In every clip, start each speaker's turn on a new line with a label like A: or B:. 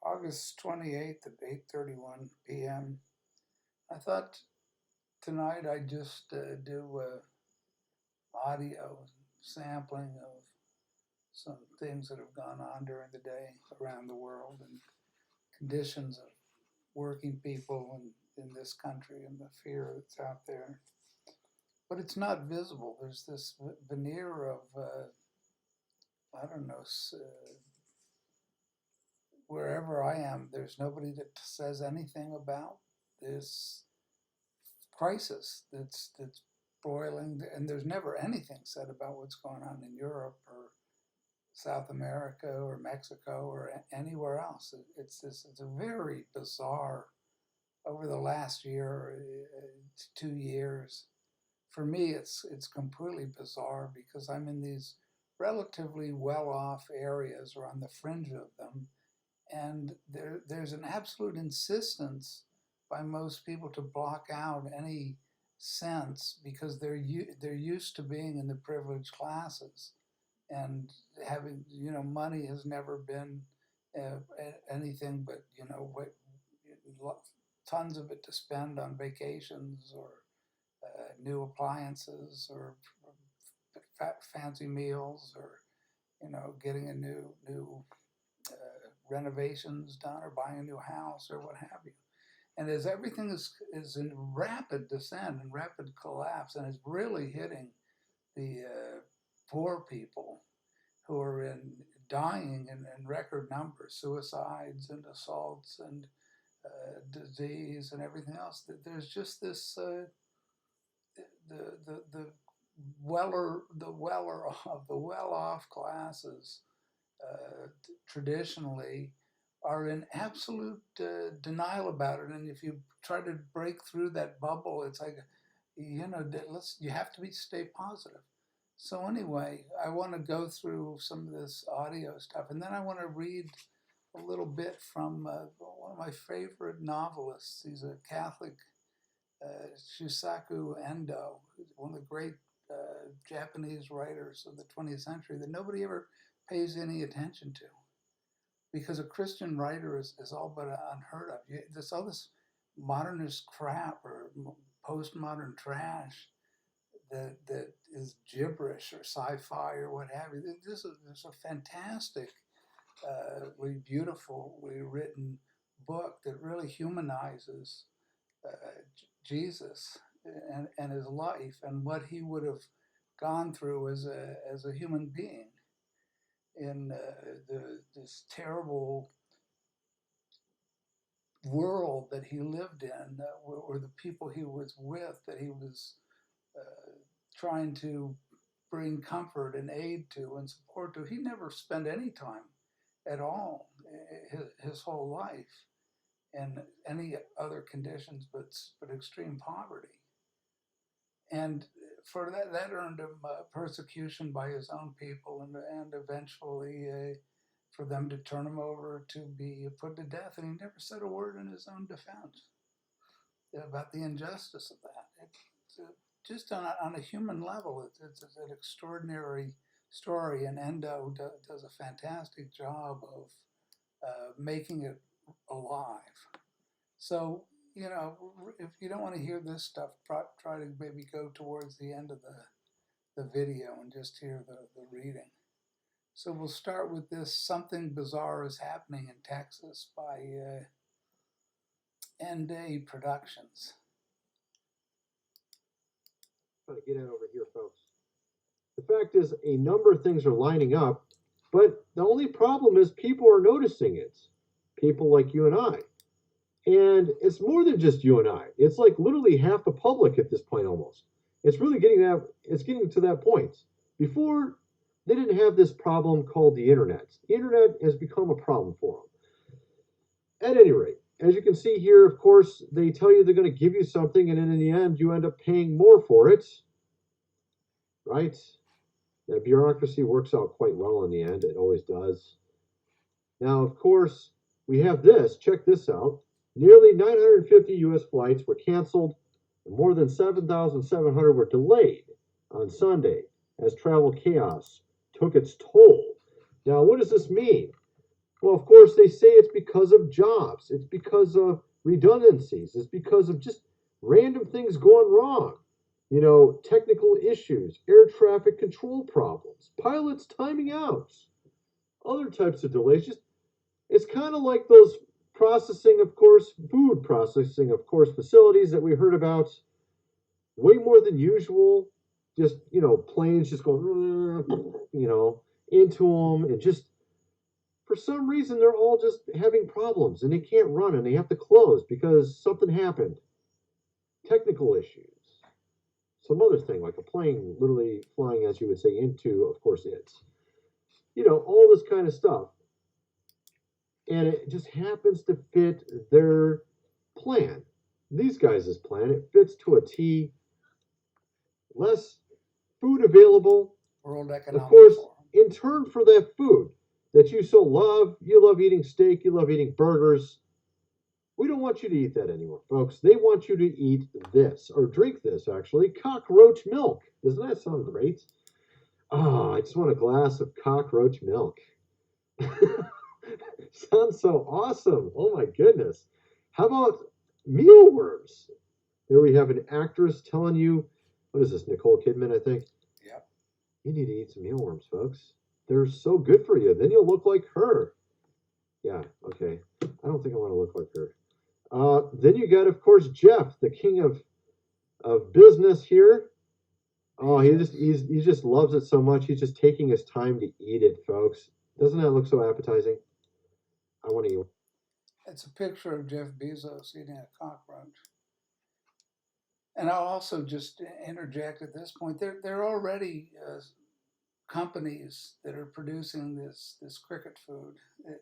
A: August 28th at 8:31 p.m. I thought tonight I'd just do audio sampling of some things that have gone on during the day around the world and conditions of working people in this country and the fear that's out there. But it's not visible. There's this veneer of, I don't know, wherever I am, there's nobody that says anything about this crisis that's broiling, and there's never anything said about what's going on in Europe or South America or Mexico or anywhere else. It's a very bizarre over the last year, 2 years. For me, it's completely bizarre because I'm in these relatively well-off areas or on the fringe of them, and there's an absolute insistence by most people to block out any sense because they're used to being in the privileged classes and having money has never been anything but what tons of it to spend on vacations or new appliances or fancy meals or getting a new renovations done or buying a new house or what have you. And as everything is in rapid descent and rapid collapse, and is really hitting the poor people who are dying in record numbers, suicides and assaults and disease and everything else. There's just this the weller of the well-off classes traditionally are in absolute denial about it. And if you try to break through that bubble, it's like, you have to stay positive. So anyway, I want to go through some of this audio stuff, and then I want to read a little bit from one of my favorite novelists. He's a Catholic, Shusaku Endo, who's one of the great Japanese writers of the 20th century that nobody ever pays any attention to, because a Christian writer is all but unheard of. There's all this modernist crap or postmodern trash that is gibberish or sci-fi or what have you. This is a fantastically beautifully written book that really humanizes Jesus and his life and what he would have gone through as a human being in this terrible world that he lived in, or the people he was with, that he was trying to bring comfort and aid to and support to. He never spent any time at all his whole life in any other conditions but extreme poverty. And for that earned him persecution by his own people, and eventually for them to turn him over to be put to death. And he never said a word in his own defense about the injustice of that. It's just on a human level, it's an extraordinary story, and Endo does a fantastic job of making it alive. So, if you don't want to hear this stuff, try to maybe go towards the end of the video and just hear the reading. So we'll start with this. Something Bizarre is Happening in Texas by N-Day Productions.
B: Trying to get it over here, folks. The fact is, a number of things are lining up, but the only problem is people are noticing it. People like you and I. And it's more than just you and I. It's like literally half the public at this point almost. It's really getting to that point. Before, they didn't have this problem called the internet. The internet has become a problem for them. At any rate, as you can see here, of course, they tell you they're going to give you something, and then in the end, you end up paying more for it. Right? The bureaucracy works out quite well in the end. It always does. Now, of course, we have this. Check this out. Nearly 950 U.S. flights were canceled, and more than 7,700 were delayed on Sunday as travel chaos took its toll. Now, what does this mean? Well, of course, they say it's because of jobs, it's because of redundancies, it's because of just random things going wrong. Technical issues, air traffic control problems, pilots timing out, other types of delays. Just it's kind of like those food processing, of course, facilities that we heard about way more than usual. Just, planes just going, into them, and just for some reason they're all just having problems and they can't run and they have to close because something happened. Technical issues. Some other thing, like a plane literally flying, as you would say, into, of course, all this kind of stuff. And it just happens to fit their plan. These guys' plan, it fits to a T. Less food available.
A: World
B: Of
A: Economic
B: course,
A: Forum.
B: in turn for that food that you so love, you love eating steak, you love eating burgers. We don't want you to eat that anymore, folks. They want you to eat this, or drink this, actually, cockroach milk. Doesn't that sound great? Oh, I just want a glass of cockroach milk. Sounds so awesome. Oh my goodness. How about mealworms? There we have an actress telling you, what is this, Nicole Kidman, I think?
A: Yep.
B: You need to eat some mealworms, folks. They're so good for you. Then you'll look like her. Yeah, okay. I don't think I want to look like her. Then you got, of course, Jeff, the king of business here. Oh, he just loves it so much. He's just taking his time to eat it, folks. Doesn't that look so appetizing? I want to eat.
A: It's a picture of Jeff Bezos eating a cockroach. And I'll also just interject at this point. There are already companies that are producing this cricket food.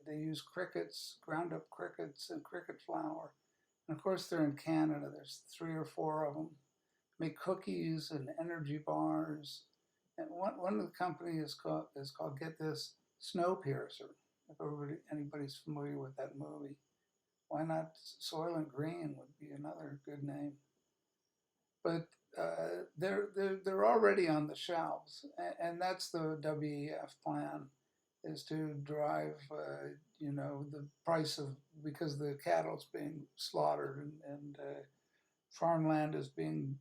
A: They use crickets, ground up crickets, and cricket flour. And of course, they're in Canada. There's 3 or 4 of them. Make cookies and energy bars. And one of the companies is called get this, Snowpiercer. If anybody's familiar with that movie, why not Soylent Green would be another good name. But they're already on the shelves, and that's the WEF plan, is to drive the price of, because the cattle's being slaughtered and farmland is being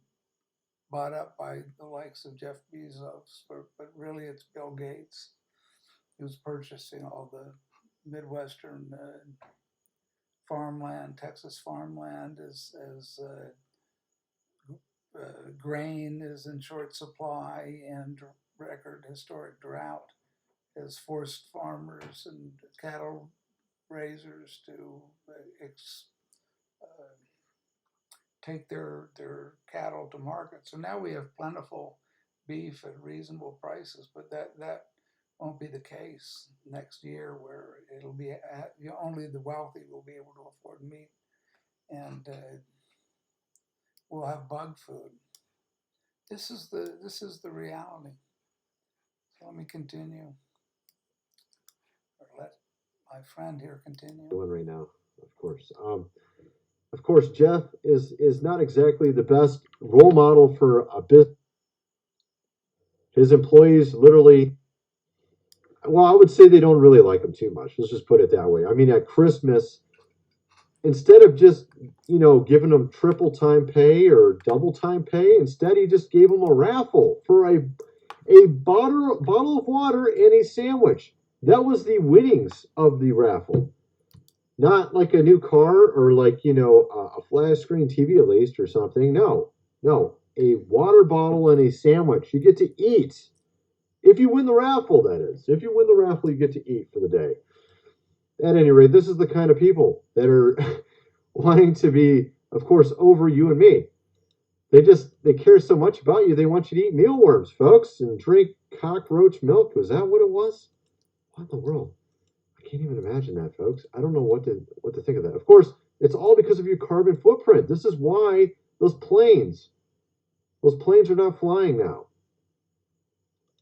A: bought up by the likes of Jeff Bezos, but really it's Bill Gates who's purchasing all the Midwestern farmland, Texas farmland, as grain is in short supply and record historic drought has forced farmers and cattle raisers to uh, take their cattle to market. So now we have plentiful beef at reasonable prices, but that won't be the case next year, where it'll be only the wealthy will be able to afford meat, and we'll have bug food. This is the reality. So let me continue, or let my friend here continue.
B: Doing right now, of course. Of course, Jeff is not exactly the best role model for a business. His employees literally, well, I would say they don't really like him too much. Let's just put it that way. I mean, at Christmas, instead of just giving them triple time pay or double time pay, instead he just gave them a raffle for a bottle of water and a sandwich. That was the winnings of the raffle. Not like a new car or like a flat screen TV at least or something. No, no, a water bottle and a sandwich. You get to eat if you win the raffle. That is, if you win the raffle, you get to eat for the day. At any rate, this is the kind of people that are wanting to be, of course, over you and me. They care so much about you. They want you to eat mealworms, folks, and drink cockroach milk. Was that what it was? What in the world? I can't even imagine that, folks. I don't know what to think of that. Of course, it's all because of your carbon footprint. This is why those planes are not flying now.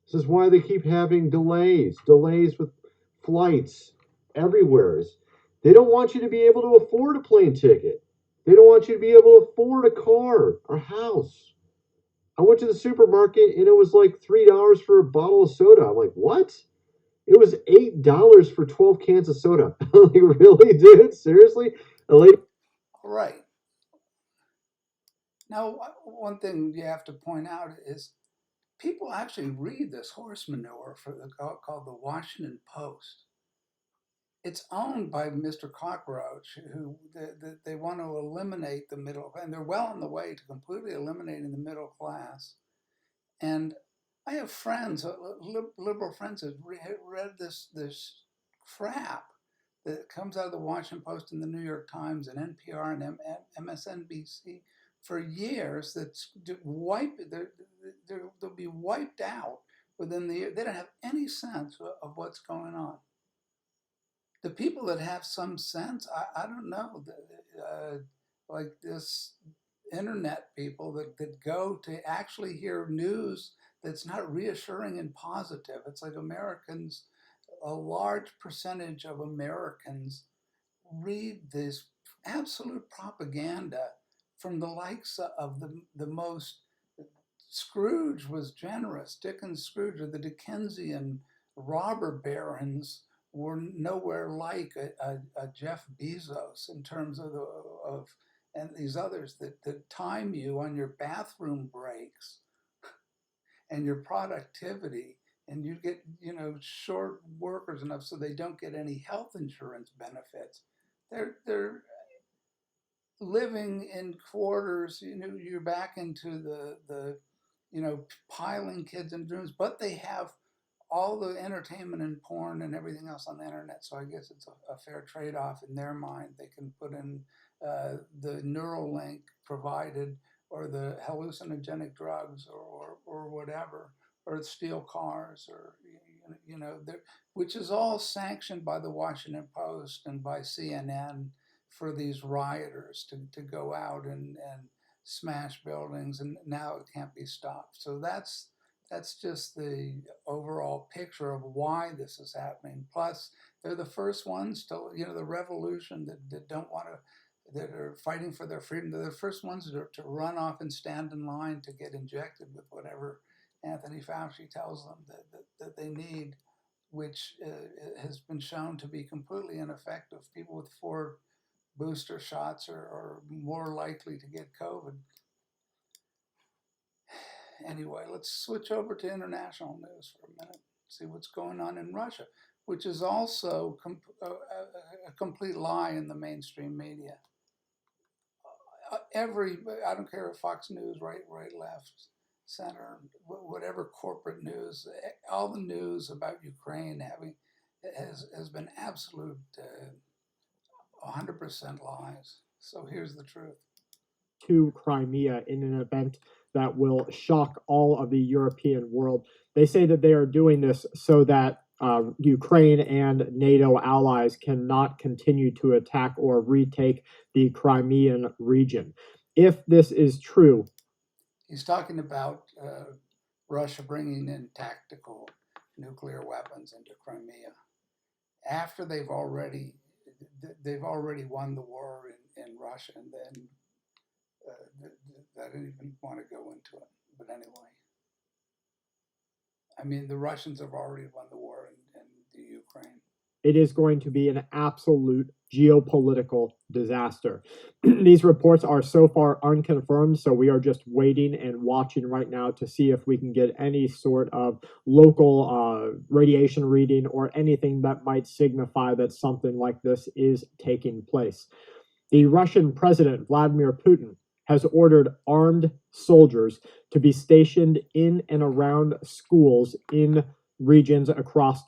B: This is why they keep having delays with flights everywhere. They don't want you to be able to afford a plane ticket. They don't want you to be able to afford a car or house. I went to the supermarket and it was like $3 for a bottle of soda. I'm like, what? It was $8 for 12 cans of soda. Like, really, dude? Seriously? A lady.
A: Right. Now, one thing you have to point out is people actually read this horse manure called the Washington Post. It's owned by Mr. Cockroach, who they want to eliminate the middle, and they're well on the way to completely eliminating the middle class. And I have friends, liberal friends, that read this crap that comes out of the Washington Post and the New York Times and NPR and MSNBC for years. That's they'll be wiped out within the year. They don't have any sense of what's going on. The people that have some sense, I don't know, like this internet people that go to actually hear news that's not reassuring and positive. It's like Americans, a large percentage of Americans read this absolute propaganda from the likes of the most. Scrooge was generous. Dickens' Scrooge, or the Dickensian robber barons, were nowhere like a Jeff Bezos in terms of and these others that time you on your bathroom breaks and your productivity, and you get short workers enough so they don't get any health insurance benefits. They're living in quarters. You're back into the piling kids in rooms, but they have all the entertainment and porn and everything else on the internet. So I guess it's a fair trade-off in their mind. They can put in the neural link provided, or the hallucinogenic drugs, or whatever, or steal cars, or which is all sanctioned by the Washington Post and by CNN for these rioters to go out and smash buildings, and now it can't be stopped. So that's just the overall picture of why this is happening. Plus, they're the first ones to, the revolution that don't want to, that are fighting for their freedom. They're the first ones to run off and stand in line to get injected with whatever Anthony Fauci tells them that they need, which has been shown to be completely ineffective. People with 4 booster shots are more likely to get COVID. Anyway, let's switch over to international news for a minute. See what's going on in Russia, which is also a complete lie in the mainstream media. I don't care if Fox News, right, left, center, whatever corporate news, all the news about Ukraine has been absolute 100% lies. So here's the truth.
C: To Crimea in an event that will shock all of the European world. They say that they are doing this so that Ukraine and NATO allies cannot continue to attack or retake the Crimean region. If this is true,
A: he's talking about Russia bringing in tactical nuclear weapons into Crimea after they've already won the war in Russia, and then I didn't even want to go into it, but anyway. I mean, the Russians have already won the war in the Ukraine.
C: it is going to be an absolute geopolitical disaster. These reports are so far unconfirmed, so we are just waiting and watching right now to see if we can get any sort of local radiation reading or anything that might signify that something like this is taking place. The Russian President Vladimir Putin has ordered armed soldiers to be stationed in and around schools in regions across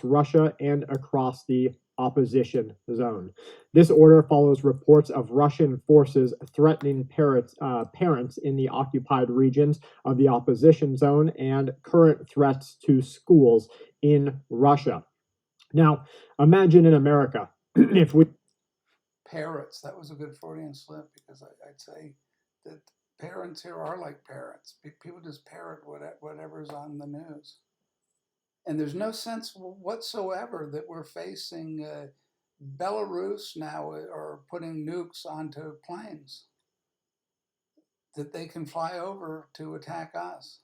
C: Russia and across the opposition zone. This order follows reports of Russian forces threatening parents in the occupied regions of the opposition zone and current threats to schools in Russia. Now, imagine in America if we
A: parrots. That was a good Freudian slip, because I'd say that parents here are like parrots. People just parrot whatever's on the news. And there's no sense whatsoever that we're facing Belarus now are putting nukes onto planes that they can fly over to attack us.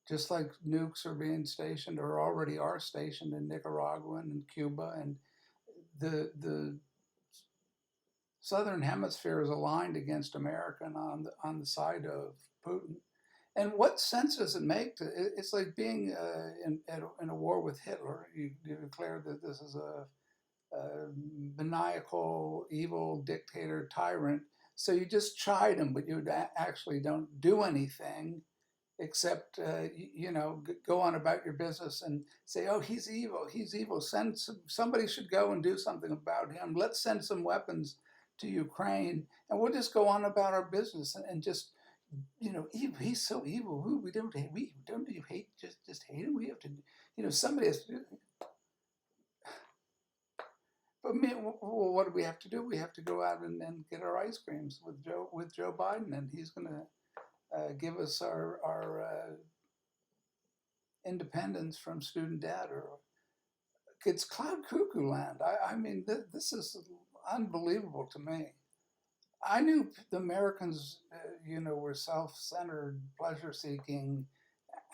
A: just like nukes are being stationed or already are stationed in Nicaragua and Cuba, and the southern hemisphere is aligned against America and on the side of Putin. And what sense does it make? It's like being in a war with Hitler. You declare that this is a maniacal, evil dictator tyrant. So you just chide him, but you actually don't do anything except, go on about your business and say, oh, he's evil, he's evil. Somebody should go and do something about him. Let's send some weapons to Ukraine, and we'll just go on about our business and just, evil. He's so evil. We don't hate. We don't you hate just hate him. We have to, somebody has to. But well, what do we have to do? We have to go out and get our ice creams with Joe Biden, and he's going to give us our independence from student debt, or it's cloud cuckoo land. I mean, this is unbelievable to me. I knew the Americans, were self-centered, pleasure-seeking,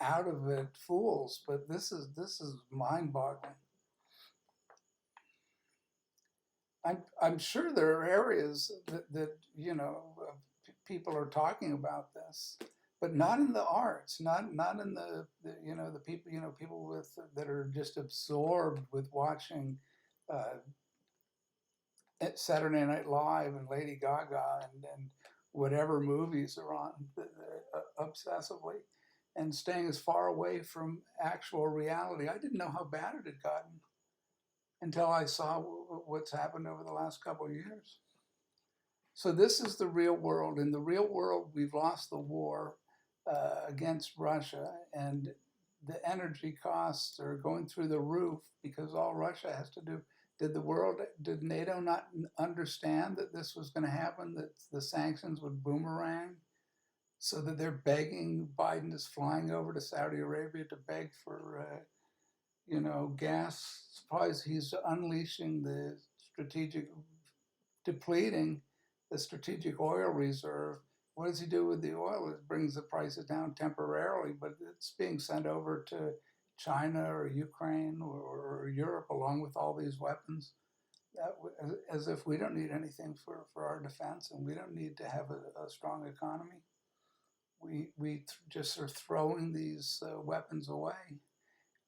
A: out of it fools, but this is mind-boggling. I'm sure there are areas that people are talking about this, but not in the arts, not in the people with that are just absorbed with watching Saturday Night Live and Lady Gaga and whatever movies are on obsessively, and staying as far away from actual reality. I didn't know how bad it had gotten until I saw what's happened over the last couple of years. So this is the real world. In the real world, we've lost the war against Russia, and the energy costs are going through the roof because all Russia has to do. Did NATO not understand that this was going to happen, that the sanctions would boomerang, so that they're begging, Biden is flying over to Saudi Arabia to beg for gas supplies. He's unleashing depleting the strategic oil reserve. What does he do with the oil? It brings the prices down temporarily, but it's being sent over to China or Ukraine or Europe along with all these weapons, as if we don't need anything for our defense, and we don't need to have a strong economy. We just are throwing these weapons away.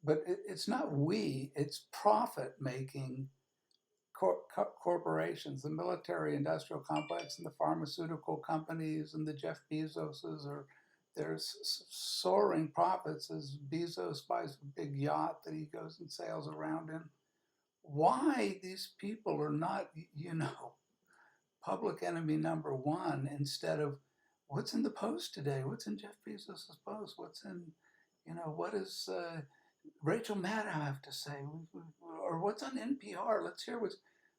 A: But it's not it's profit-making corporations, the military-industrial complex and the pharmaceutical companies and the Jeff Bezoses, there's soaring profits as Bezos buys a big yacht that he goes and sails around in. Why these people are not, public enemy number one instead of what's in the Post today? What's in Jeff Bezos's Post? What's in, what is Rachel Maddow have to say? Or what's on NPR? Let's hear what's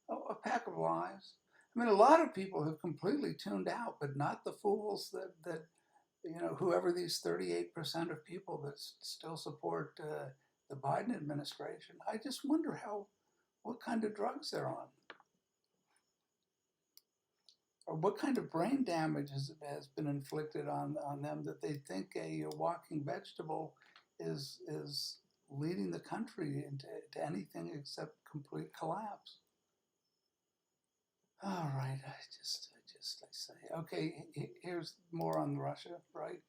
A: a pack of lies. I mean, a lot of people have completely tuned out, but not the fools that whoever these 38% of people that still support the Biden administration. I just wonder what kind of drugs they're on, or what kind of brain damage has been inflicted on them that they think a walking vegetable is leading the country into anything except complete collapse. All right, I say, okay, here's more on Russia, right?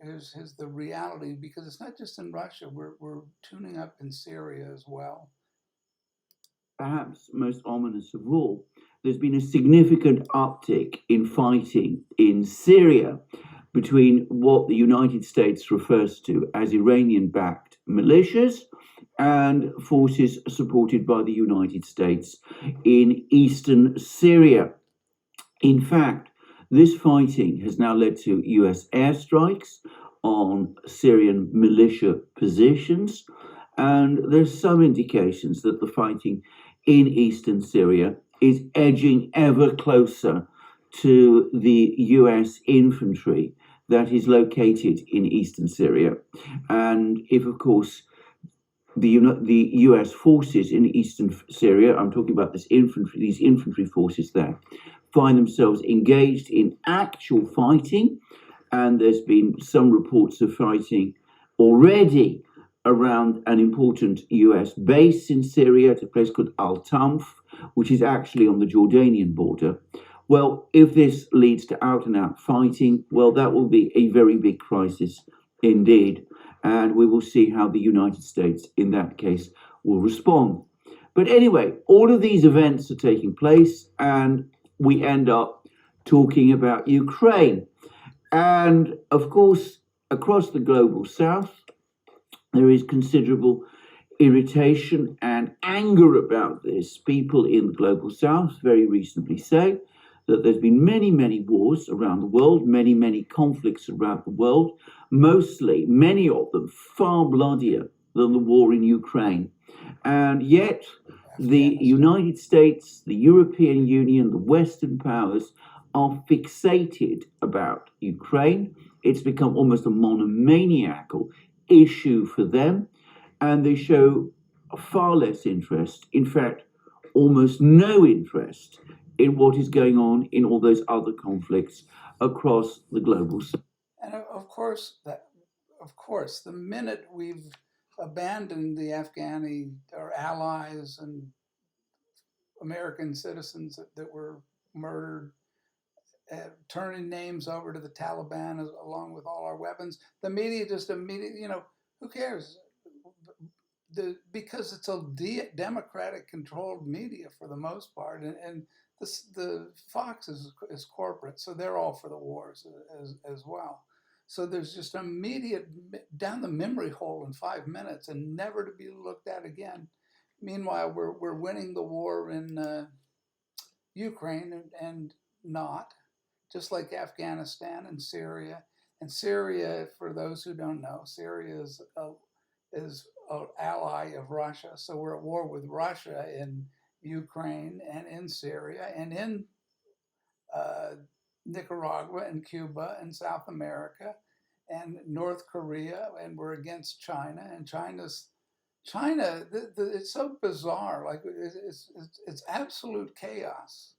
A: Here's the reality, because it's not just in Russia, we're tuning up in Syria as well.
D: Perhaps most ominous of all, there's been a significant uptick in fighting in Syria between what the United States refers to as Iranian-backed militias and forces supported by the United States in eastern Syria. In fact, this fighting has now led to US airstrikes on Syrian militia positions, and there's some indications that the fighting in eastern Syria is edging ever closer to the US infantry that is located in eastern Syria. And if, of course, the US forces in eastern Syria, I'm talking about these infantry forces there, find themselves engaged in actual fighting, and there's been some reports of fighting already around an important US base in Syria at a place called Al Tanf, which is actually on the Jordanian border. Well, if this leads to out and out fighting, well, that will be a very big crisis indeed. And we will see how the United States, in that case, will respond. But anyway, all of these events are taking place, and we end up talking about Ukraine. And of course, across the global south, there is considerable irritation and anger about this. People in the global south very reasonably say that there's been many, many wars around the world, many, many conflicts around the world, mostly, many of them far bloodier than the war in Ukraine. And yet, the United States, the European Union, the Western powers are fixated about Ukraine. It's become almost a monomaniacal issue for them, and they show far less interest, in fact, almost no interest in what is going on in all those other conflicts across the global south.
A: And of course, the minute we've abandoned the Afghani, our allies and American citizens that were murdered, turning names over to the Taliban along with all our weapons, the media just immediately, who cares? Because it's a democratic controlled media for the most part, and the Fox is corporate, so they're all for the wars as well. So there's just immediate down the memory hole in 5 minutes and never to be looked at again. Meanwhile, we're winning the war in Ukraine and not, just like Afghanistan and Syria. And Syria, for those who don't know, Syria is an ally of Russia. So we're at war with Russia in Ukraine and in Syria and in Nicaragua and Cuba and South America and North Korea, and we're against China. And China, it's so bizarre. Like it's absolute chaos.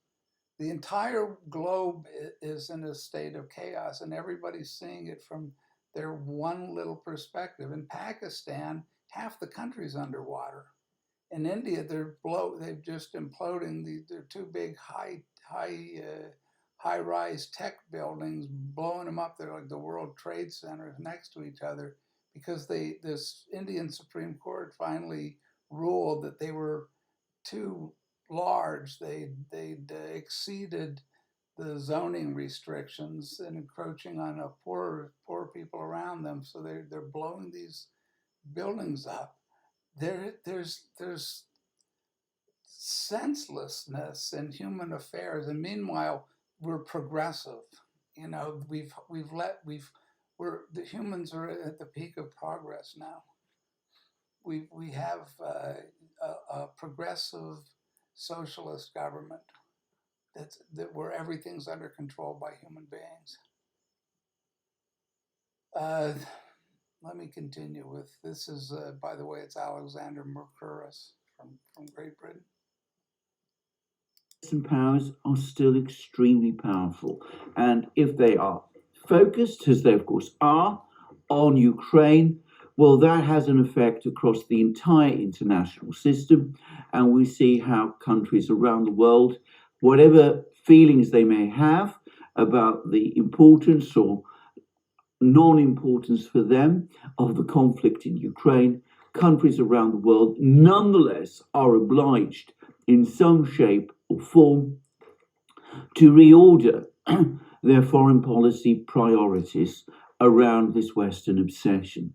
A: The entire globe is in a state of chaos, and everybody's seeing it from their one little perspective. In Pakistan, half the country's underwater. In India, they've just imploding. They're two big high-rise tech buildings, blowing them up. They're like the World Trade Centers next to each other because this Indian Supreme Court finally ruled that they were too large. They'd exceeded the zoning restrictions and encroaching on poor people around them. So they're blowing these buildings up. There's senselessness in human affairs, and meanwhile we're progressive. The humans are at the peak of progress now. We have a progressive socialist government where everything's under control by human beings. Let me continue with this. Is by the way, it's Alexander Mercouris from Great Britain.
D: Western powers are still extremely powerful, and if they are focused, as they of course are, on Ukraine, well, that has an effect across the entire international system, and we see how countries around the world, whatever feelings they may have about the importance or non-importance for them of the conflict in Ukraine, countries around the world nonetheless are obliged in some shape or form to reorder their foreign policy priorities around this Western obsession.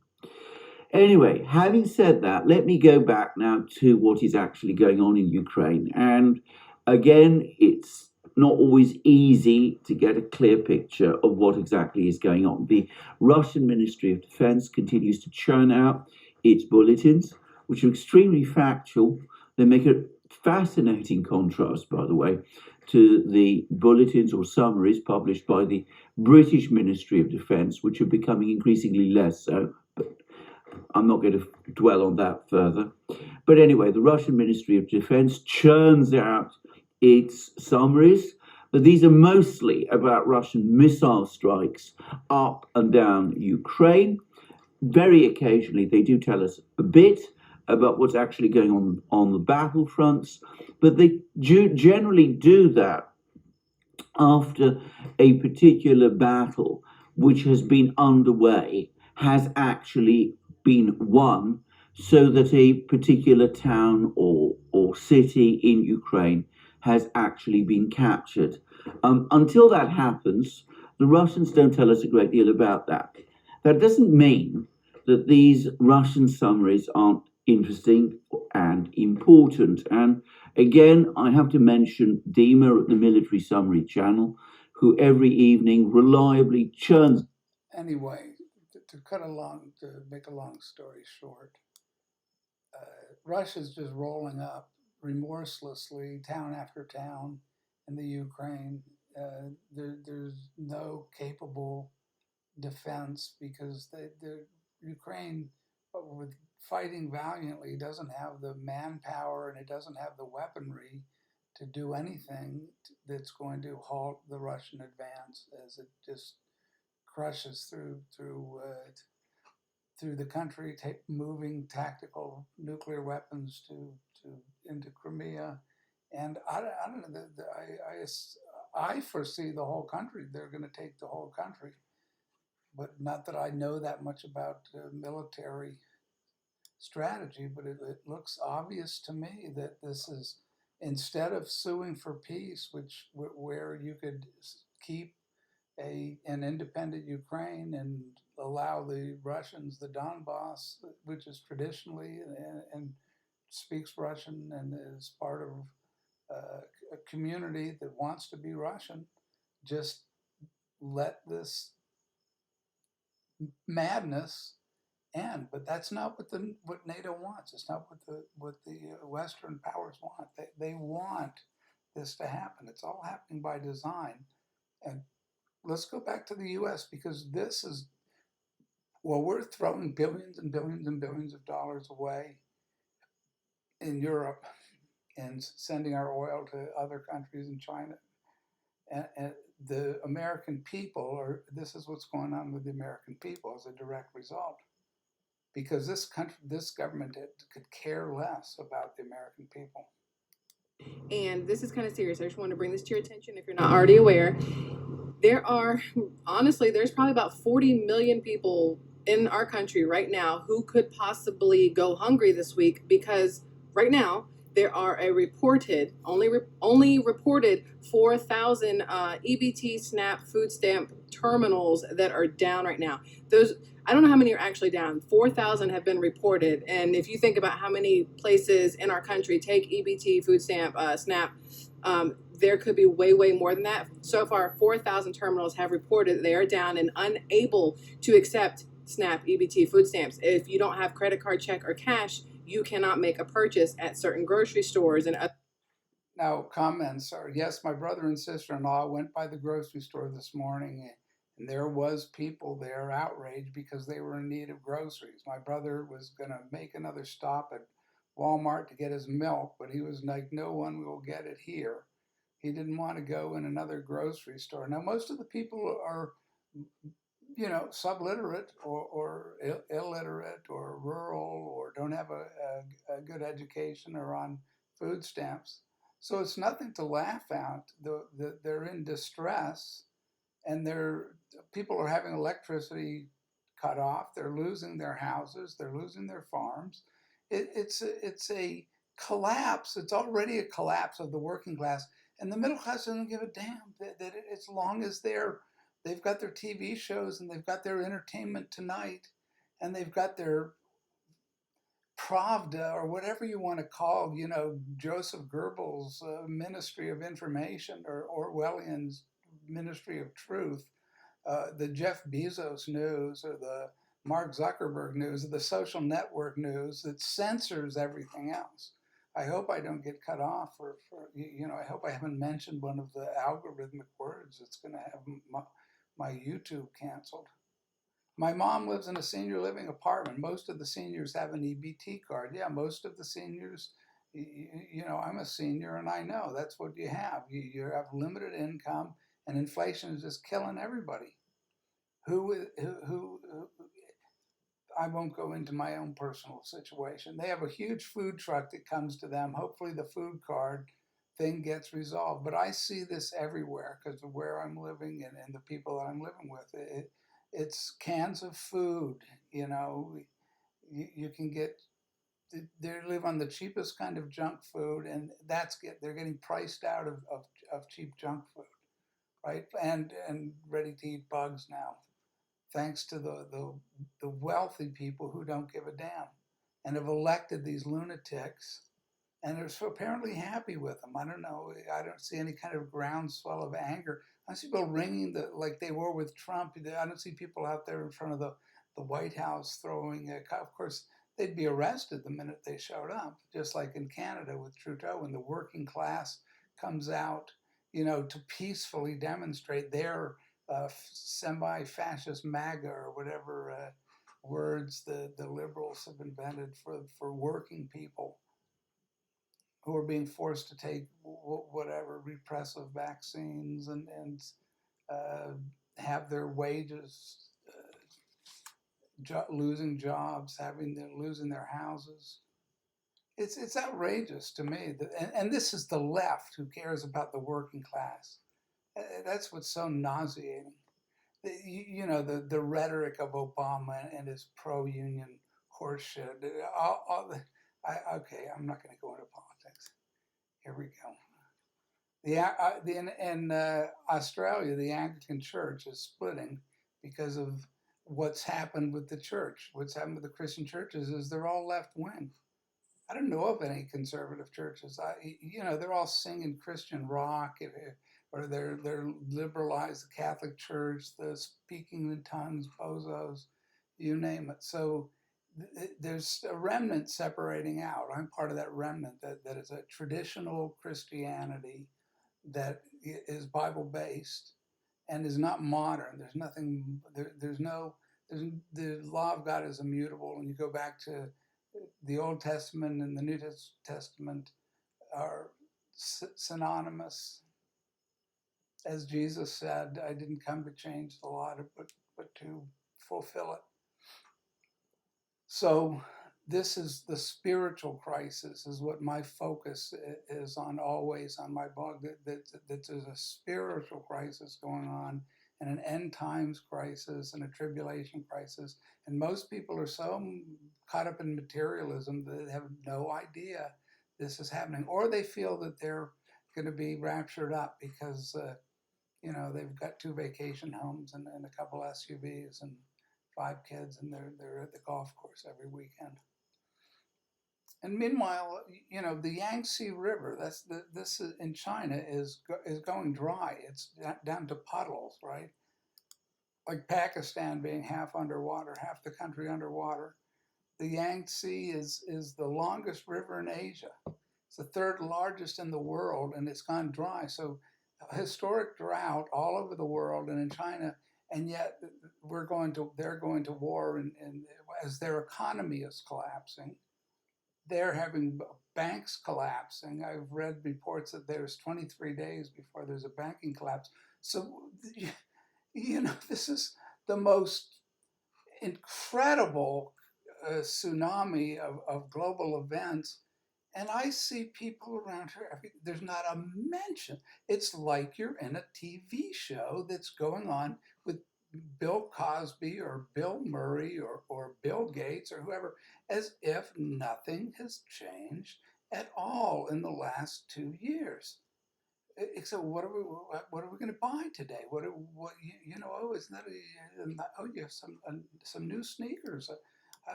D: Anyway, having said that, let me go back now to what is actually going on in Ukraine. And again, it's not always easy to get a clear picture of what exactly is going on. The Russian Ministry of Defense continues to churn out its bulletins, which are extremely factual. They make a fascinating contrast, by the way, to the bulletins or summaries published by the British Ministry of Defense, which are becoming increasingly less so. But I'm not going to dwell on that further. But anyway, the Russian Ministry of Defense churns out its summaries, but these are mostly about Russian missile strikes up and down Ukraine. very occasionally they do tell us a bit about what's actually going on the battlefronts, but they generally do that after a particular battle which has been underway has actually been won, so that a particular town or city in Ukraine has actually been captured. Until that happens, the Russians don't tell us a great deal about that. That doesn't mean that these Russian summaries aren't interesting and important. And again, I have to mention Dima at the Military Summary Channel, who every evening reliably churns.
A: Anyway, to make a long story short, Russia's just rolling up remorselessly, town after town in the Ukraine. There's no capable defense because the Ukraine, with fighting valiantly, doesn't have the manpower and it doesn't have the weaponry to do anything that's going to halt the Russian advance as it just crushes through the country, moving tactical nuclear weapons to into Crimea, and I don't know. I foresee the whole country. They're going to take the whole country, but not that I know that much about military strategy. But it looks obvious to me that this is, instead of suing for peace, which where you could keep an independent Ukraine and allow the Russians, the Donbass, which is traditionally and speaks Russian and is part of a community that wants to be Russian, just let this madness end. But that's not what NATO wants. It's not what the Western powers want. They want this to happen. It's all happening by design. And let's go back to the U.S. because this is, well, we're throwing billions and billions and billions of dollars away in Europe and sending our oil to other countries in China. And the American people, or this is what's going on with the American people as a direct result. Because this government could care less about the American people.
E: And this is kind of serious. I just want to bring this to your attention if you're not already aware. There's probably about 40 million people in our country right now who could possibly go hungry this week because right now there are only reported 4,000 EBT SNAP food stamp terminals that are down right now. I don't know how many are actually down. 4,000 have been reported, and if you think about how many places in our country take EBT food stamp SNAP, there could be way more than that. So far, 4,000 terminals have reported they are down and unable to accept SNAP EBT food stamps. If you don't have credit card, check, or cash, you cannot make a purchase at certain grocery stores and other.
A: Now, comments are, yes, my brother and sister-in-law went by the grocery store this morning and there was people there outraged because they were in need of groceries. My brother was going to make another stop at Walmart to get his milk, but he was like, no one will get it here. He didn't want to go in another grocery store. Now, most of the people are, subliterate or illiterate or rural or don't have a good education or on food stamps. So it's nothing to laugh at. They're in distress, and people are having electricity cut off. They're losing their houses. They're losing their farms. It's a collapse. It's already a collapse of the working class, and the middle class doesn't give a damn that as long as they've got their TV shows and they've got their entertainment tonight, and they've got their Pravda or whatever you want to call, Joseph Goebbels' Ministry of Information or Orwellian's Ministry of Truth, the Jeff Bezos news or the Mark Zuckerberg news or the social network news that censors everything else. I hope I don't get cut off I hope I haven't mentioned one of the algorithmic words that's going to have my YouTube canceled. My mom lives in a senior living apartment. Most of the seniors have an EBT card. Yeah, most of the seniors, I'm a senior and I know that's what you have. You have limited income and inflation is just killing everybody. I won't go into my own personal situation. They have a huge food truck that comes to them. Hopefully, the food card thing gets resolved. But I see this everywhere because of where I'm living and the people that I'm living with. It's cans of food. You know, you can get. They live on the cheapest kind of junk food, and they're getting priced out of cheap junk food, right? And ready to eat bugs now, thanks to the wealthy people who don't give a damn and have elected these lunatics and are so apparently happy with them. I don't know. I don't see any kind of groundswell of anger. I see people ringing like they were with Trump. I don't see people out there in front of the White House throwing of course, they'd be arrested the minute they showed up, just like in Canada with Trudeau, when the working class comes out, to peacefully demonstrate their semi-fascist MAGA or whatever words the liberals have invented for working people who are being forced to take whatever repressive vaccines and uh, have their wages losing jobs, losing their houses. It's outrageous to me and this is the left who cares about the working class. That's what's so nauseating. The rhetoric of Obama and his pro-union horseshit. Okay, I'm not going to go into politics. Here we go. In Australia, the Anglican Church is splitting because of what's happened with the church. What's happened with the Christian churches is they're all left wing. I don't know of any conservative churches. They're all singing Christian rock, or they're liberalized. The Catholic Church, the speaking in tongues, bozos, you name it. So there's a remnant separating out. I'm part of that remnant that is a traditional Christianity that is Bible based and is not modern. There's nothing. There's no. The law of God is immutable, and you go back to the Old Testament and the New Testament are synonymous. As Jesus said, I didn't come to change the law, but to fulfill it. So this is the spiritual crisis, is what my focus is on always on my blog, that there's a spiritual crisis going on and an end times crisis and a tribulation crisis. And most people are so caught up in materialism that they have no idea this is happening, or they feel that they're going to be raptured up because, they've got 2 vacation homes and a couple SUVs and 5 kids, and they're at the golf course every weekend. And meanwhile, the Yangtze River, this is, in China is going dry. It's down to puddles, right? Like Pakistan being half underwater, half the country underwater. The Yangtze is the longest river in Asia. It's the 3rd largest in the world, and it's gone dry. So, a historic drought all over the world and in China, and yet they're going to war, and as their economy is collapsing, they're having banks collapsing. I've read reports that there's 23 days before there's a banking collapse. So, this is the most incredible tsunami of global events. And I see people around here, there's not a mention. It's like you're in a TV show that's going on with Bill Cosby or Bill Murray or Bill Gates or whoever, as if nothing has changed at all in the last 2 years. So what are we going to buy today? Oh, isn't that you have some new sneakers.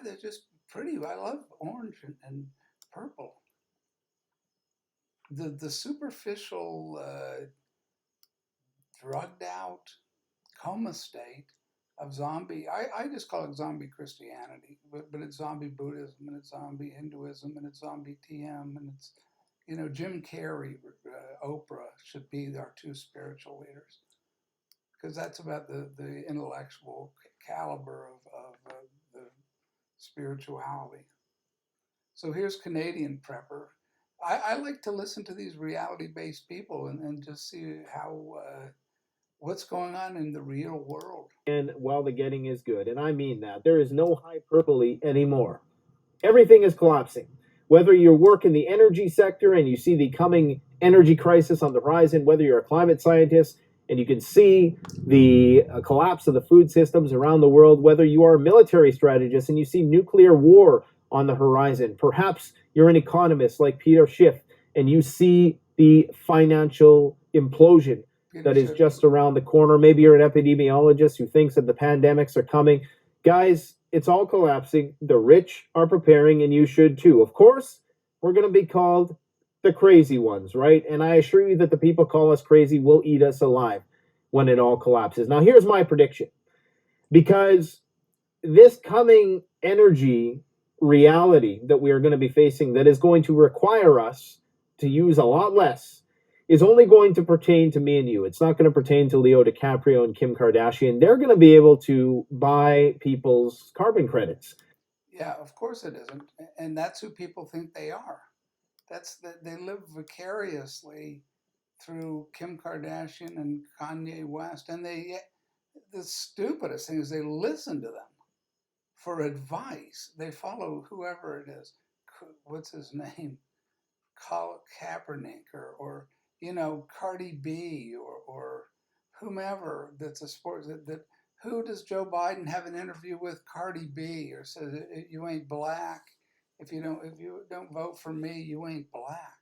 A: They're just pretty. I love orange and purple. The superficial, drugged out coma state of zombie. I just call it zombie Christianity, but it's zombie Buddhism, and it's zombie Hinduism, and it's zombie TM, and it's Jim Carrey, Oprah should be our 2 spiritual leaders, because that's about the intellectual caliber of the spirituality. So here's Canadian Prepper. I like to listen to these reality-based people and just see how what's going on in the real world.
F: And while the getting is good, and I mean that, there is no hyperbole anymore. Everything is collapsing. Whether you work in the energy sector and you see the coming energy crisis on the horizon, whether you're a climate scientist and you can see the collapse of the food systems around the world, whether you are a military strategist and you see nuclear war on the horizon, perhaps you're an economist like Peter Schiff and you see the financial implosion that is just around the corner. Maybe you're an epidemiologist who thinks that the pandemics are coming. Guys, it's all collapsing. The rich are preparing, and you should too. Of course, we're going to be called the crazy ones, right? And I assure you that the people call us crazy will eat us alive when it all collapses. Now, here's my prediction. Because this coming energy reality that we are going to be facing that is going to require us to use a lot less is only going to pertain to me and you. It's not going to pertain to Leo DiCaprio and Kim Kardashian. They're going to be able to buy people's carbon credits.
A: Yeah, of course it isn't. And that's who people think they are. They live vicariously through Kim Kardashian and Kanye West. And the stupidest thing is they listen to them for advice. They follow whoever it is. What's his name? Kaepernick or Cardi B or whomever that's a sports that who does Joe Biden have an interview with? Cardi B, or says you ain't black if you don't vote for me, you ain't black.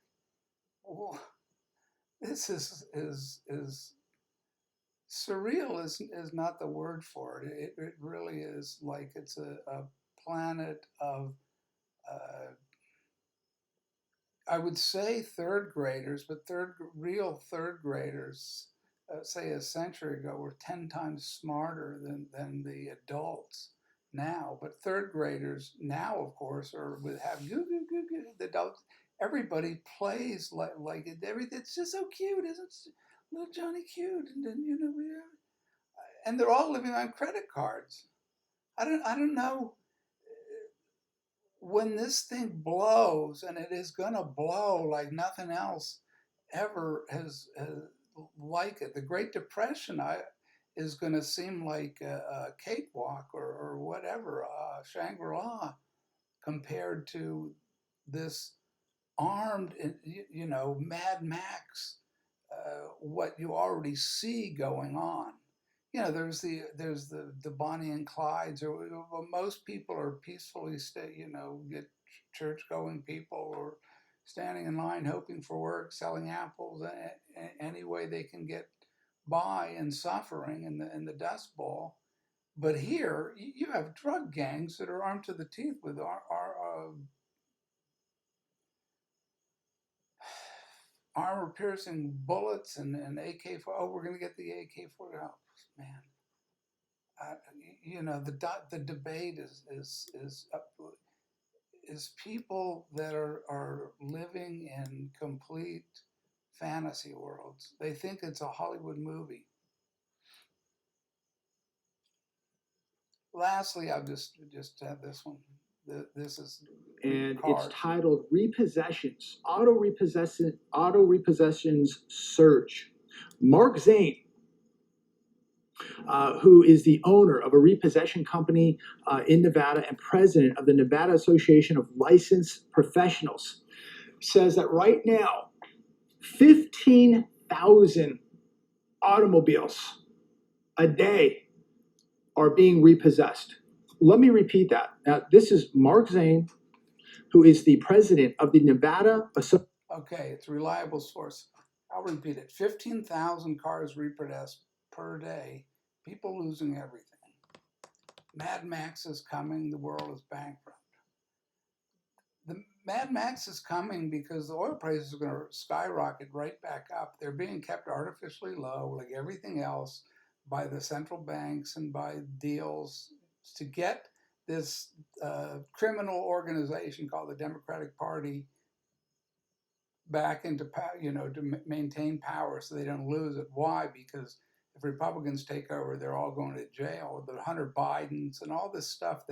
A: Well, this is surreal is not the word for it. It really is like it's a planet of I would say third graders, but real third graders, say a century ago, were 10 times smarter than the adults now. But third graders now, of course, are with have the adults. Everybody plays like it. It's just so cute, isn't it? Little Johnny cute, and then and they're all living on credit cards. I don't know when this thing blows, and it is going to blow like nothing else ever has like it. The Great Depression is going to seem like a cakewalk or whatever, Shangri-La, compared to this armed, Mad Max, what you already see going on. There's the Bonnie and Clydes, or well, most people are peacefully get church going people, or standing in line hoping for work, selling apples any way they can get by, and suffering in the Dust Bowl. But here you have drug gangs that are armed to the teeth with our armor-piercing bullets and AK-4. Oh, we're going to get the AK-4. Oh, man. The debate is people that are living in complete fantasy worlds. They think it's a Hollywood movie. Lastly, I'll just have this one. This is
G: and
A: cars.
G: it's titled "Repossessions: Auto Repossessions Surge." Mark Zane, who is the owner of a repossession company in Nevada and president of the Nevada Association of Licensed Professionals, says that right now, 15,000 automobiles a day are being repossessed. Let me repeat that. Now, this is Mark Zane, who is the president of the Nevada Association.
A: Okay, it's a reliable source. I'll repeat it. 15,000 cars repossessed per day. People losing everything. Mad Max is coming. The world is bankrupt. The Mad Max is coming because the oil prices are going to skyrocket right back up. They're being kept artificially low, like everything else, by the central banks and by deals to get this criminal organization called the Democratic Party back into power, to maintain power so they don't lose it. Why? Because if Republicans take over, they're all going to jail. The Hunter Bidens and all this stuff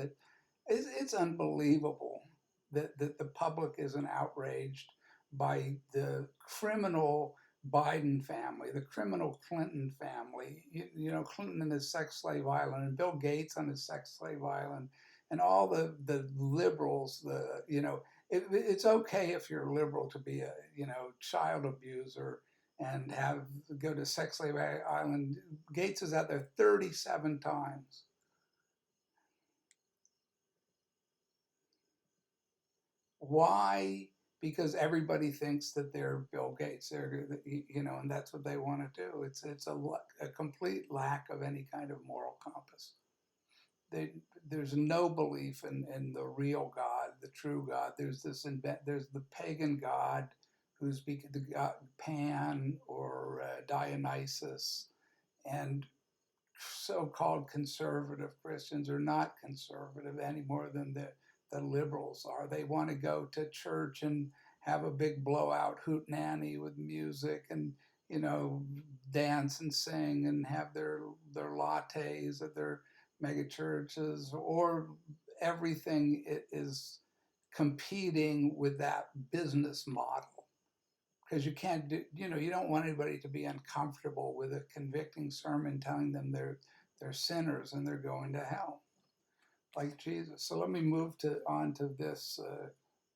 A: it's unbelievable that the public isn't outraged by the criminal Biden family, the criminal Clinton family, you know, Clinton and his sex slave island, and Bill Gates on his sex slave island, and all the liberals, you know, it's okay if you're liberal to be a, you know, child abuser and go to sex slave island. Gates is out there 37 times. Why? Because everybody thinks that they're Bill Gates. They're, you know, and that's what they want to do. It's a complete lack of any kind of moral compass. There's no belief in the real God, the true God. There's there's the pagan God, who's the god Pan or Dionysus, and so-called conservative Christians are not conservative any more than the liberals are. They want to go to church and have a big blowout hootenanny with music and, you know, dance and sing and have their lattes at their mega churches, or everything is competing with that business model. Because you can't do, you know, you don't want anybody to be uncomfortable with a convicting sermon telling them they're sinners and they're going to hell, like Jesus. So let me move on to this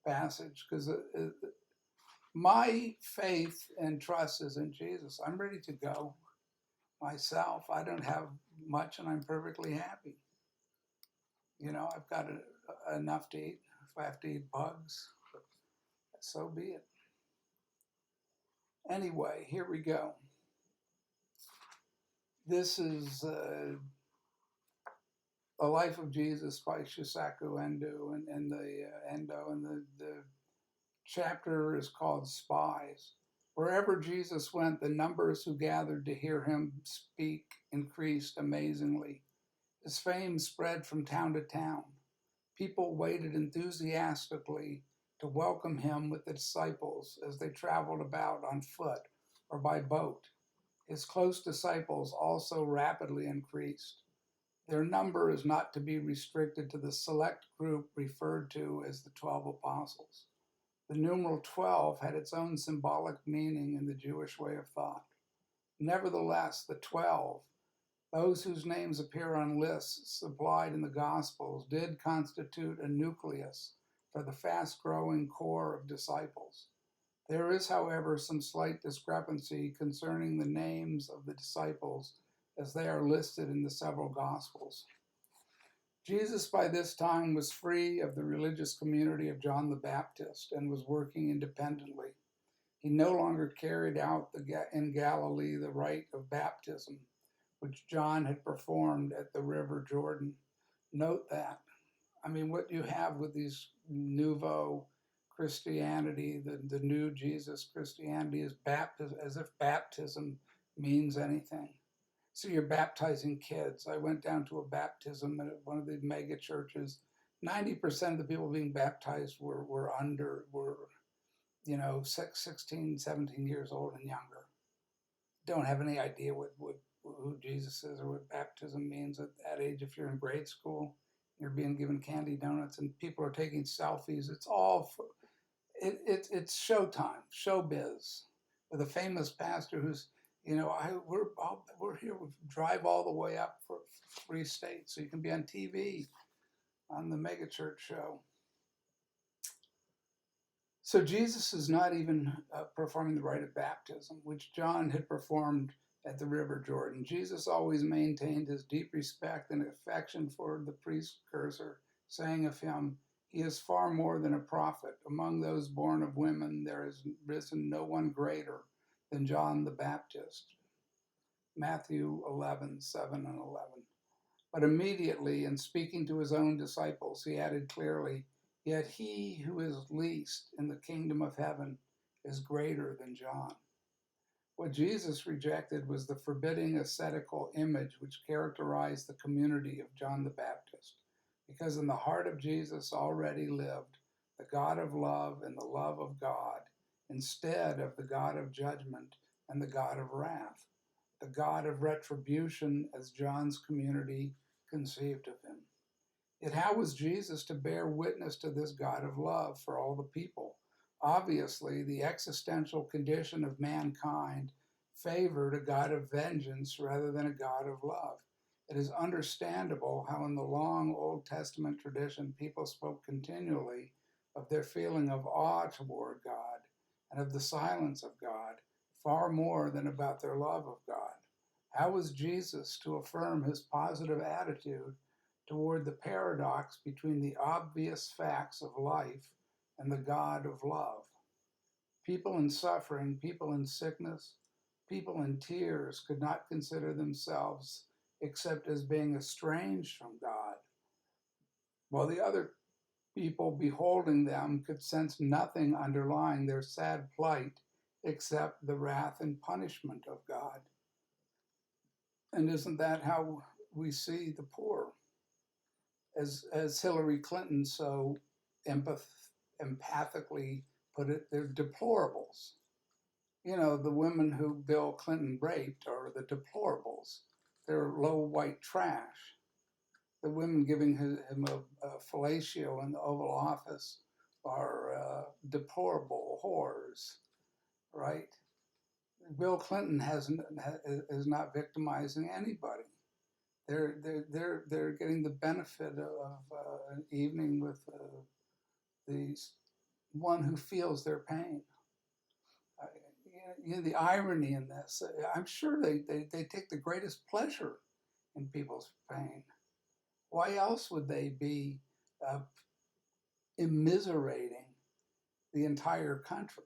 A: passage, because my faith and trust is in Jesus. I'm ready to go myself. I don't have much, and I'm perfectly happy. You know, I've got enough to eat. If I have to eat bugs, so be it. Anyway, here we go. This is The Life of Jesus by Shusaku Endo, and the chapter is called Spies. Wherever Jesus went, the numbers who gathered to hear him speak increased amazingly. His fame spread from town to town. People waited enthusiastically to welcome him with the disciples as they traveled about on foot or by boat. His close disciples also rapidly increased. Their number is not to be restricted to the select group referred to as the 12 apostles. The numeral 12 had its own symbolic meaning in the Jewish way of thought. Nevertheless, the 12, those whose names appear on lists supplied in the Gospels, did constitute a nucleus for the fast-growing core of disciples. There is, however, some slight discrepancy concerning the names of the disciples as they are listed in the several Gospels. Jesus by this time was free of the religious community of John the Baptist and was working independently. He no longer carried out in Galilee the rite of baptism, which John had performed at the River Jordan. Note that. I mean, what you have with these nouveau Christianity, the new Jesus Christianity, is baptism, as if baptism means anything. So you're baptizing kids. I went down to a baptism at one of the mega churches. 90% of the people being baptized were you know, 16, 17 years old and younger. Don't have any idea who Jesus is or what baptism means at that age. If you're in grade school, you're being given candy donuts and people are taking selfies. It's all, it's showtime, showbiz, with a famous pastor who's, you know, we're here. We drive all the way up for free state, so you can be on TV on the megachurch show. So Jesus is not even performing the rite of baptism, which John had performed at the River Jordan. Jesus always maintained his deep respect and affection for the precursor, saying of him, "He is far more than a prophet. Among those born of women, there has risen no one greater than John the Baptist." Matthew 11:7 and 11. But immediately, in speaking to his own disciples, he added clearly, "Yet he who is least in the kingdom of heaven is greater than John." What Jesus rejected was the forbidding ascetical image which characterized the community of John the Baptist, because in the heart of Jesus already lived the God of love and the love of God, instead of the God of judgment and the God of wrath, the God of retribution as John's community conceived of him. Yet how was Jesus to bear witness to this God of love for all the people, Obviously, the existential condition of mankind favored a God of vengeance rather than a God of love. It is understandable how, in the long Old Testament tradition, people spoke continually of their feeling of awe toward God and of the silence of God, far more than about their love of God. How was Jesus to affirm his positive attitude toward the paradox between the obvious facts of life and the God of love? People in suffering, people in sickness, people in tears could not consider themselves except as being estranged from God, while the other people beholding them could sense nothing underlying their sad plight except the wrath and punishment of God. And isn't that how we see the poor? As Hillary Clinton so empathically put it, they're deplorables. You know, the women who Bill Clinton raped are the deplorables. They're low white trash. The women giving him a fellatio in the Oval Office are deplorable whores, right? Bill Clinton is not victimizing anybody. They're getting the benefit of an evening with the one who feels their pain. You know, the irony in this, I'm sure they take the greatest pleasure in people's pain. Why else would they be immiserating the entire country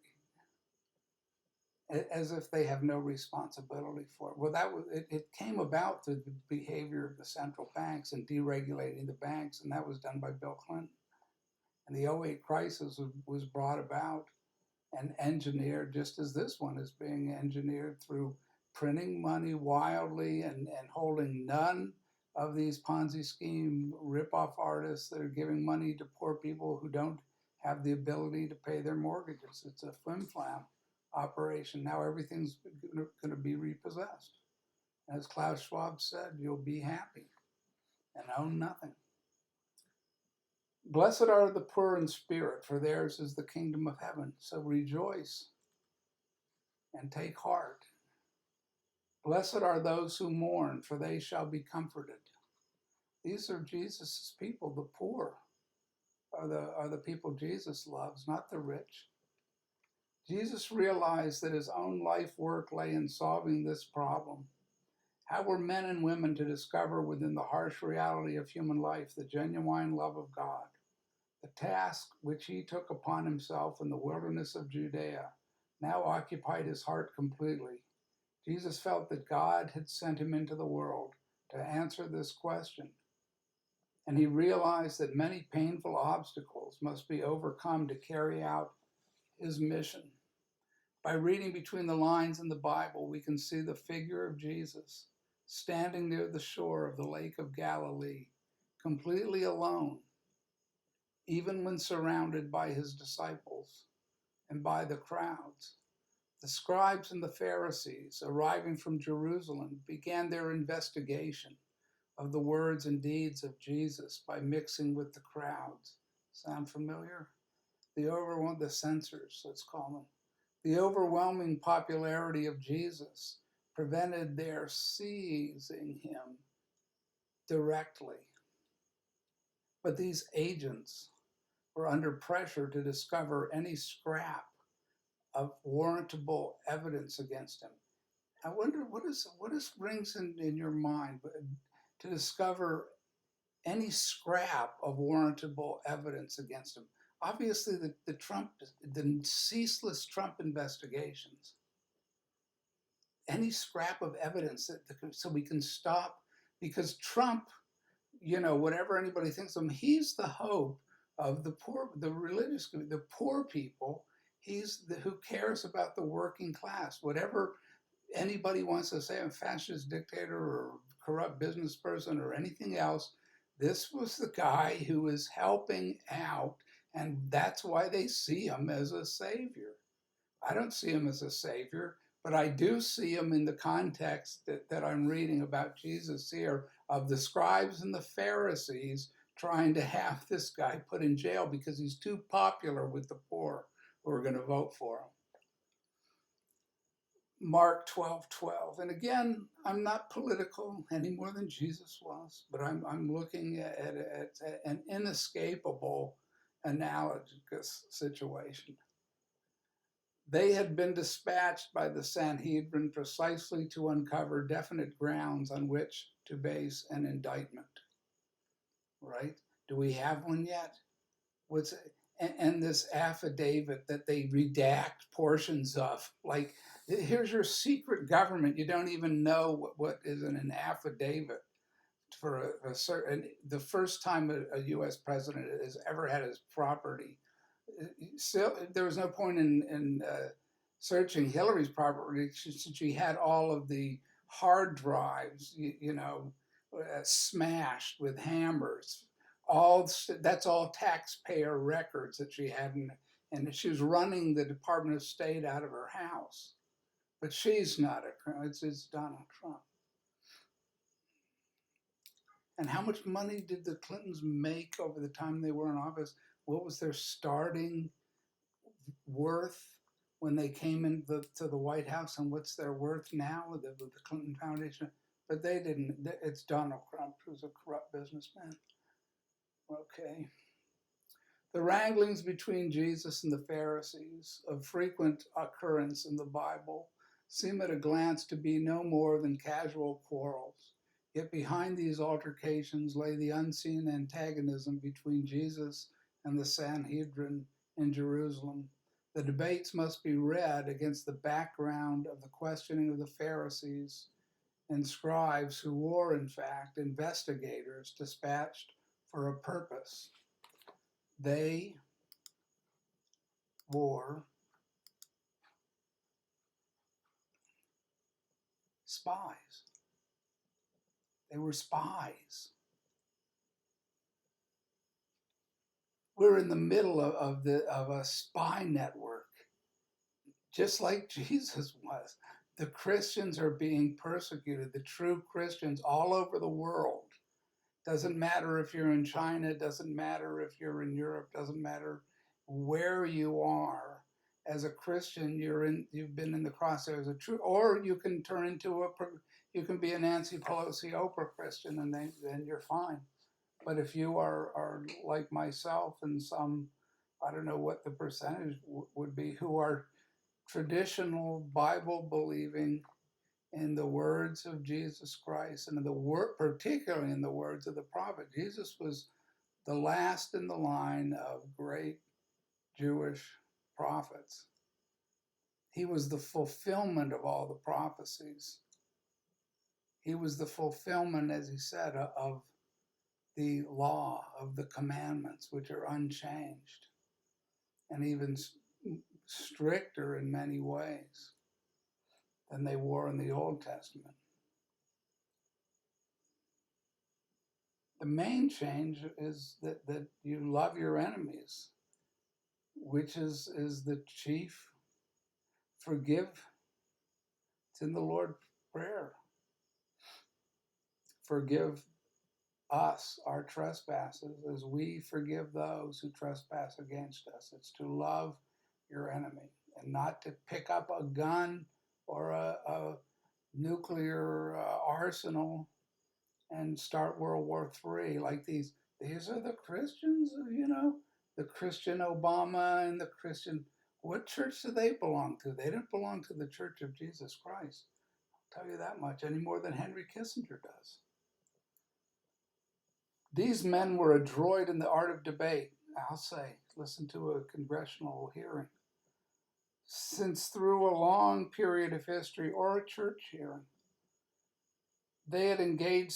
A: as if they have no responsibility for it? Well, it came about through the behavior of the central banks and deregulating the banks, and that was done by Bill Clinton. And the '08 crisis was brought about and engineered just as this one is being engineered through printing money wildly and holding none of these Ponzi scheme ripoff artists that are giving money to poor people who don't have the ability to pay their mortgages. It's a flim-flam operation. Now everything's going to be repossessed. As Klaus Schwab said, you'll be happy and own nothing. Blessed are the poor in spirit, for theirs is the kingdom of heaven. So rejoice and take heart. Blessed are those who mourn, for they shall be comforted. These are Jesus' people. The poor are the people Jesus loves, not the rich. Jesus realized that his own life work lay in solving this problem. How were men and women to discover within the harsh reality of human life the genuine love of God? The task which he took upon himself in the wilderness of Judea now occupied his heart completely. Jesus felt that God had sent him into the world to answer this question, and he realized that many painful obstacles must be overcome to carry out his mission. By reading between the lines in the Bible, we can see the figure of Jesus standing near the shore of the Lake of Galilee, completely alone, even when surrounded by his disciples and by the crowds. The scribes and the Pharisees, arriving from Jerusalem, began their investigation of the words and deeds of Jesus by mixing with the crowds. Sound familiar? The censors, let's call them. The overwhelming popularity of Jesus prevented their seizing him directly. But these agents were under pressure to discover any scrap of warrantable evidence against him. I wonder what rings in your mind to discover any scrap of warrantable evidence against him. Obviously, the ceaseless Trump investigations, any scrap of evidence so we can stop, because Trump, you know, whatever anybody thinks of him, he's the hope of the poor, the religious, the poor people. Who cares about the working class. Whatever anybody wants to say, a fascist dictator or corrupt business person or anything else, this was the guy who was helping out, and that's why they see him as a savior. I don't see him as a savior, but I do see him in the context that I'm reading about Jesus here, of the scribes and the Pharisees trying to have this guy put in jail because he's too popular with the poor. who are going to vote for him. Mark 12:12. And again, I'm not political any more than Jesus was, but I'm looking at an inescapable analogous situation. They had been dispatched by the Sanhedrin precisely to uncover definite grounds on which to base an indictment. Right? Do we have one yet? And this affidavit that they redact portions of, like, here's your secret government. You don't even know what is in an affidavit for a certain. The first time a U.S. president has ever had his property. So there was no point in searching Hillary's property since she had all of the hard drives, smashed with hammers. That's all taxpayer records that she had, and she was running the Department of State out of her house. But she's not a criminal. It's Donald Trump. And how much money did the Clintons make over the time they were in office? What was their starting worth when they came into the White House, and what's their worth now with the Clinton Foundation? But they didn't. It's Donald Trump, who's a corrupt businessman. Okay. The wranglings between Jesus and the Pharisees, of frequent occurrence in the Bible, seem at a glance to be no more than casual quarrels. Yet behind these altercations lay the unseen antagonism between Jesus and the Sanhedrin in Jerusalem. The debates must be read against the background of the questioning of the Pharisees and scribes, who were, in fact, investigators dispatched for a purpose. They were spies. They were spies. We're in the middle of a spy network, just like Jesus was. The Christians are being persecuted, the true Christians all over the world. Doesn't matter if you're in China, doesn't matter if you're in Europe, doesn't matter where you are. As a Christian, you've been in the crosshairs of true, or you can turn into you can be a Nancy Pelosi Oprah Christian, and then you're fine. But if you are like myself and some, I don't know what the percentage would be, who are traditional Bible believing in the words of Jesus Christ, and particularly in the words of the prophet. Jesus was the last in the line of great Jewish prophets. He was the fulfillment of all the prophecies. He was the fulfillment, as he said, of the law, of the commandments, which are unchanged and even stricter in many ways than they were in the Old Testament. The main change is that you love your enemies, which is the chief forgive. It's in the Lord's Prayer. Forgive us our trespasses as we forgive those who trespass against us. It's to love your enemy and not to pick up a gun or a nuclear arsenal and start World War III like these. These are the Christians, the Christian Obama and the Christian. What church do they belong to? They don't belong to the Church of Jesus Christ. I'll tell you that much, any more than Henry Kissinger does. These men were adroit in the art of debate, I'll say. Listen to a congressional hearing. Since through a long period of history or a church hearing, they had engaged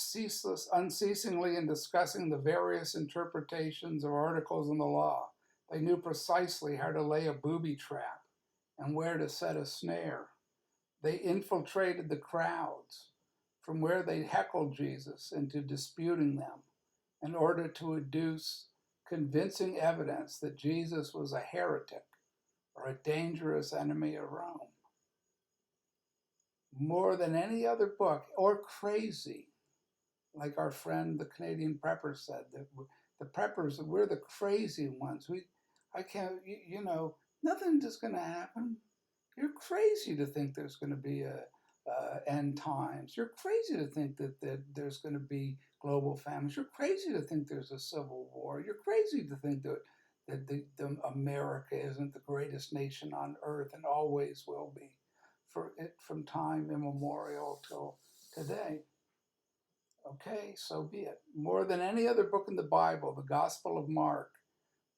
A: unceasingly in discussing the various interpretations of articles in the law. They knew precisely how to lay a booby trap and where to set a snare. They infiltrated the crowds from where they heckled Jesus into disputing them in order to adduce convincing evidence that Jesus was a heretic or a dangerous enemy of Rome. More than any other book, or crazy, like our friend the Canadian prepper said, that the preppers, we're the crazy ones. I can't, Nothing is going to happen. You're crazy to think there's going to be a end times. You're crazy to think that there's going to be global famines. You're crazy to think there's a civil war. You're crazy to think that the America isn't the greatest nation on earth and always will be, from time immemorial till today. Okay, so be it. More than any other book in the Bible, the Gospel of Mark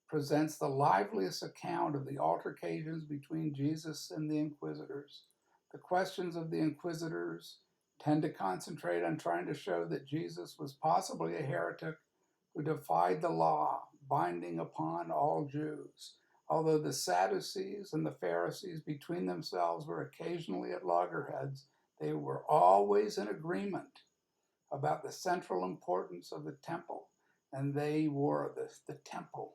A: presents the liveliest account of the altercations between Jesus and the inquisitors. The questions of the inquisitors tend to concentrate on trying to show that Jesus was possibly a heretic who defied the law, binding upon all Jews. Although the Sadducees and the Pharisees between themselves were occasionally at loggerheads, they were always in agreement about the central importance of the temple, and they were the temple.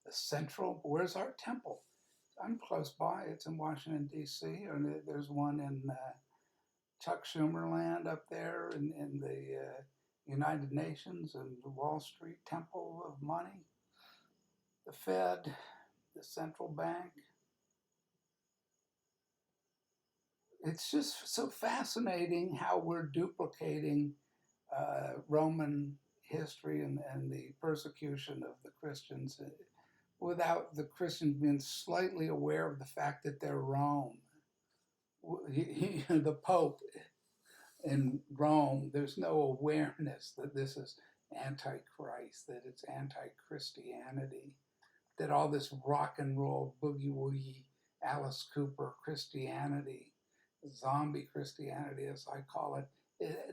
A: The central, where's our temple? I'm close by. It's in Washington, D.C., and there's one in Chuck Schumer land up there in the United Nations and the Wall Street Temple of Money, the Fed, the central bank. It's just so fascinating how we're duplicating Roman history and the persecution of the Christians without the Christians being slightly aware of the fact that they're Rome. The Pope in Rome, there's no awareness that this is antichrist, that it's anti-Christianity, that all this rock and roll, boogie woogie, Alice Cooper Christianity, zombie Christianity as I call it,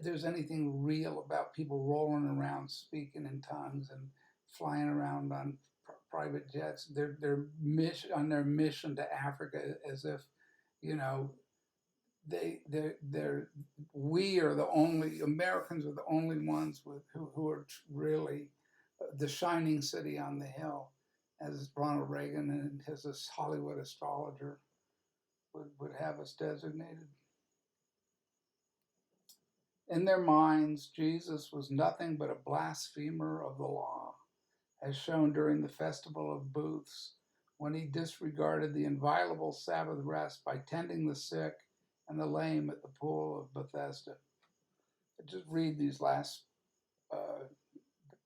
A: there's anything real about people rolling around speaking in tongues and flying around on private jets. Their mission on their mission to Africa, as if, you know, they're we are the only Americans are the only ones who are really the shining city on the hill, as Ronald Reagan and his Hollywood astrologer would have us designated. In their minds, Jesus was nothing but a blasphemer of the law, as shown during the Festival of Booths, when he disregarded the inviolable Sabbath rest by tending the sick and the lame at the pool of Bethesda. Just read these last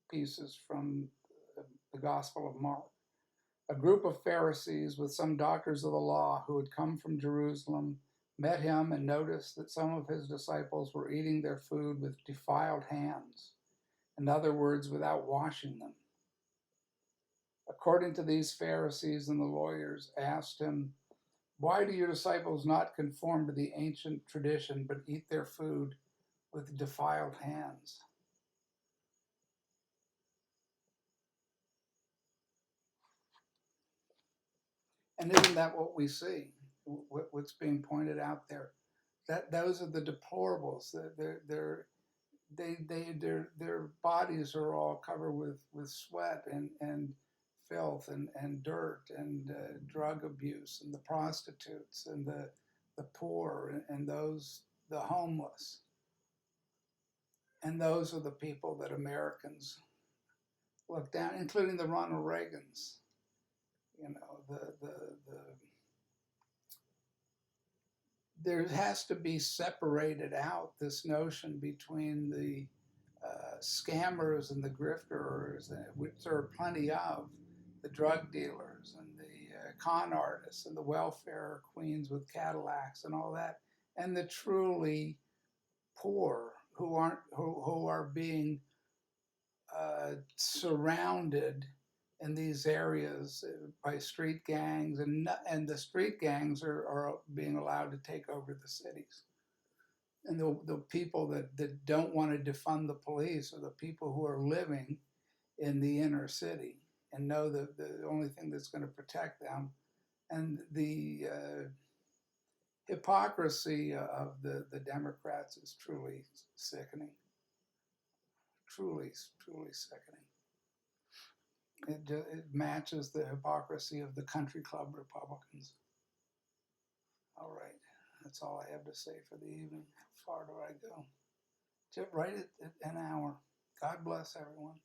A: pieces from the Gospel of Mark. A group of Pharisees with some doctors of the law who had come from Jerusalem met him and noticed that some of his disciples were eating their food with defiled hands, in other words, without washing them. According to these Pharisees, and the lawyers asked him, "Why do your disciples not conform to the ancient tradition but eat their food with defiled hands?" And isn't that what we see? What's being pointed out there? That those are the deplorables. Their bodies are all covered with sweat and filth and dirt and drug abuse, and the prostitutes and the poor and those the homeless. And those are the people that Americans look down, including the Ronald Reagans. You know, there has to be separated out this notion between the scammers and the grifters, which there are plenty of, the drug dealers and the con artists and the welfare queens with Cadillacs and all that, and the truly poor who are being surrounded in these areas by street gangs, and the street gangs are being allowed to take over the cities. And the people that don't want to defund the police are the people who are living in the inner city and know that the only thing that's going to protect them. And the hypocrisy of the Democrats is truly sickening. Truly, truly sickening. It matches the hypocrisy of the country club Republicans. All right, that's all I have to say for the evening. How far do I go? Right at an hour. God bless everyone.